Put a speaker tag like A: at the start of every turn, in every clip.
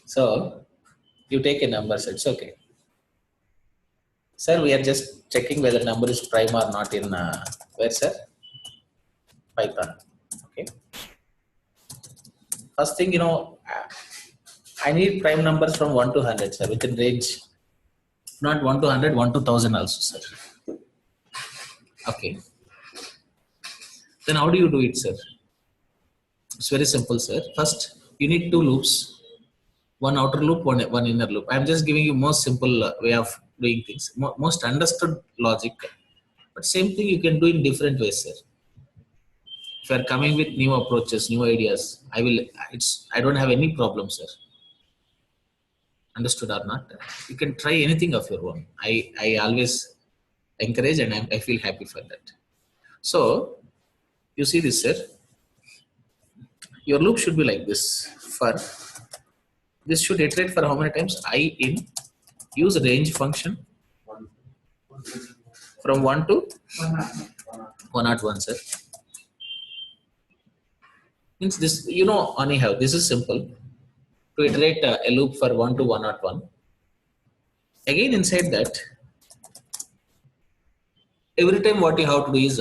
A: So you take a number, so it's okay. Sir, we are just checking whether number is prime or not in where, sir? Python. Okay. First thing, I need prime numbers from 1 to 100, sir, within range. Not 1 to 100, 1 to 1000 also, sir. Okay. Then how do you do it, sir? It's very simple, sir. First, you need two loops. One outer loop, one inner loop. I'm just giving you most simple way of doing things. Most understood logic. But same thing you can do in different ways, sir. If you are coming with new approaches, new ideas, I don't have any problem, sir. Understood or not? You can try anything of your own. I always encourage and I feel happy for that. So you see this, sir. Your loop should be like this. For this should iterate for how many times? I in use range function from 1 to 101, sir. Means this, anyhow, this is simple. To iterate a loop for 1 to 101. Again, inside that, every time what you have to do is,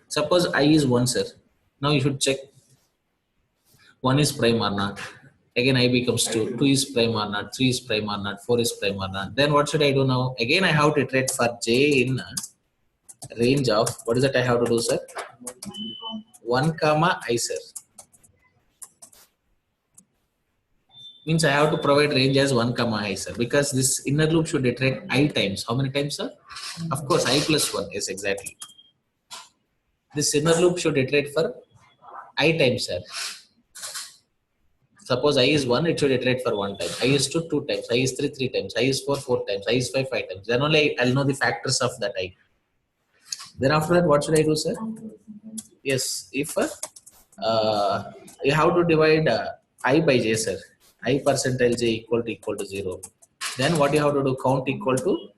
A: suppose I is 1, sir. Now you should check 1 is prime or not. Again, I becomes 2. 2 is prime or not. 3 is prime or not. 4 is prime or not. Then what should I do now? Again, I have to iterate for j in range of, what is that I have to do, sir? 1 comma I, sir. Means I have to provide range as 1 comma I, sir, because this inner loop should iterate I times. How many times, sir? Of course, I plus 1. Yes, exactly. This inner loop should iterate for I times, sir. Suppose I is 1, it should iterate for 1 time. I is 2, 2 times. I is 3, 3 times. I is 4, 4 times. I is 5, 5 times. Then only I'll know the factors of that I. Then after that, what should I do, sir? Yes, if you have to divide I by j, sir. I percentile j equal to 0. Then what you have to do? Count equal to.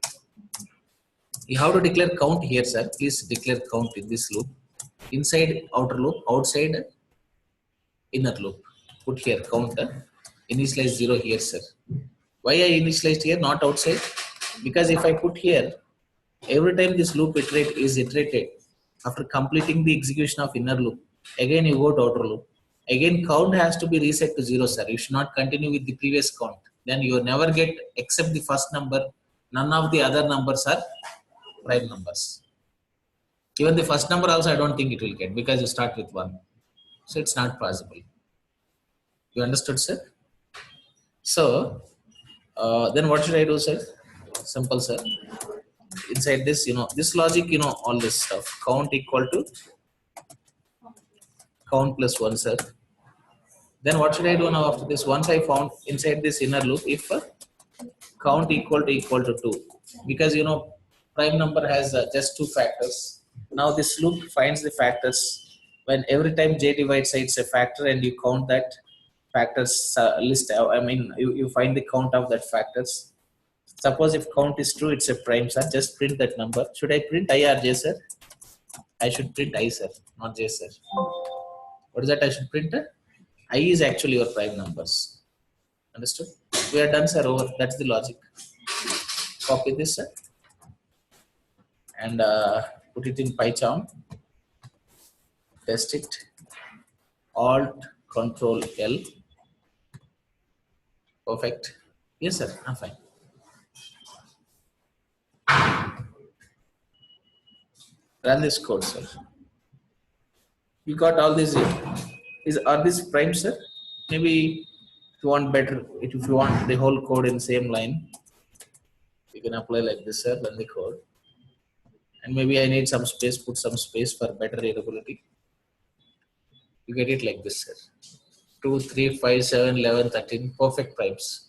A: You have to declare count here, sir. Please declare count in this loop. Inside outer loop, outside inner loop. Put here count. Initialize 0 here, sir. Why I initialized here, not outside? Because if I put here, every time this loop is iterated, after completing the execution of inner loop, again you go to outer loop. Again, count has to be reset to 0, sir. You should not continue with the previous count. Then you never get, except the first number, none of the other numbers are prime numbers. Even the first number also, I don't think it will get, because you start with 1. So it's not possible. You understood, sir? So, then what should I do, sir? Simple, sir. Inside this, this logic, all this stuff. Count equal to count plus 1, sir. Then what should I do now after this? Once I found inside this inner loop, if count equal to 2, because prime number has just 2 factors. Now this loop finds the factors. When every time j divides it's a factor, and you count that factors list. I mean, you find the count of that factors. Suppose if count is true, it's a prime, sir. Just print that number. Should I print I or j, sir? I should print I, sir, not j, sir. What is that I should print? I is actually your prime numbers. Understood? We are done, sir. Over. That's the logic. Copy this, sir, and put it in Python. Test it. Alt Control L. Perfect. Yes, sir. I'm fine. Run this code, sir. You got all these. Are these prime, sir? Maybe if you want better, if you want the whole code in same line, you can apply like this, sir. Run the code. And maybe I need some space. Put some space for better readability. You get it like this, sir. 2, 3, 5, 7, 11, 13. Perfect primes.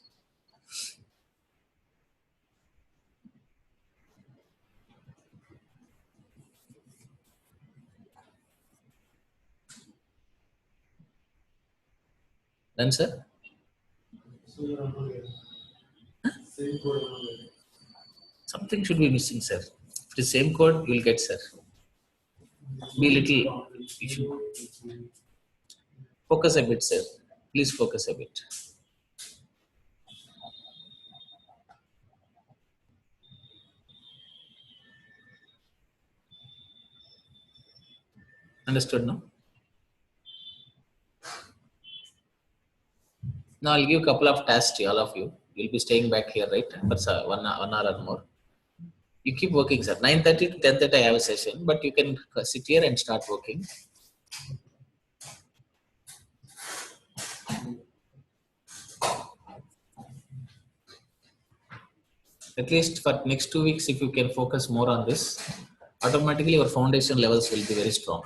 A: Done, sir? Something should be missing, sir. If the same code, you will get, sir. Be little. You should focus a bit, sir. Please focus a bit. Understood, no? Now I'll give a couple of tasks to all of you. You'll be staying back here, right? But 1 hour or more. You keep working, sir. 9:30 to 10:30 I have a session, but you can sit here and start working. At least for next 2 weeks, if you can focus more on this, automatically your foundation levels will be very strong.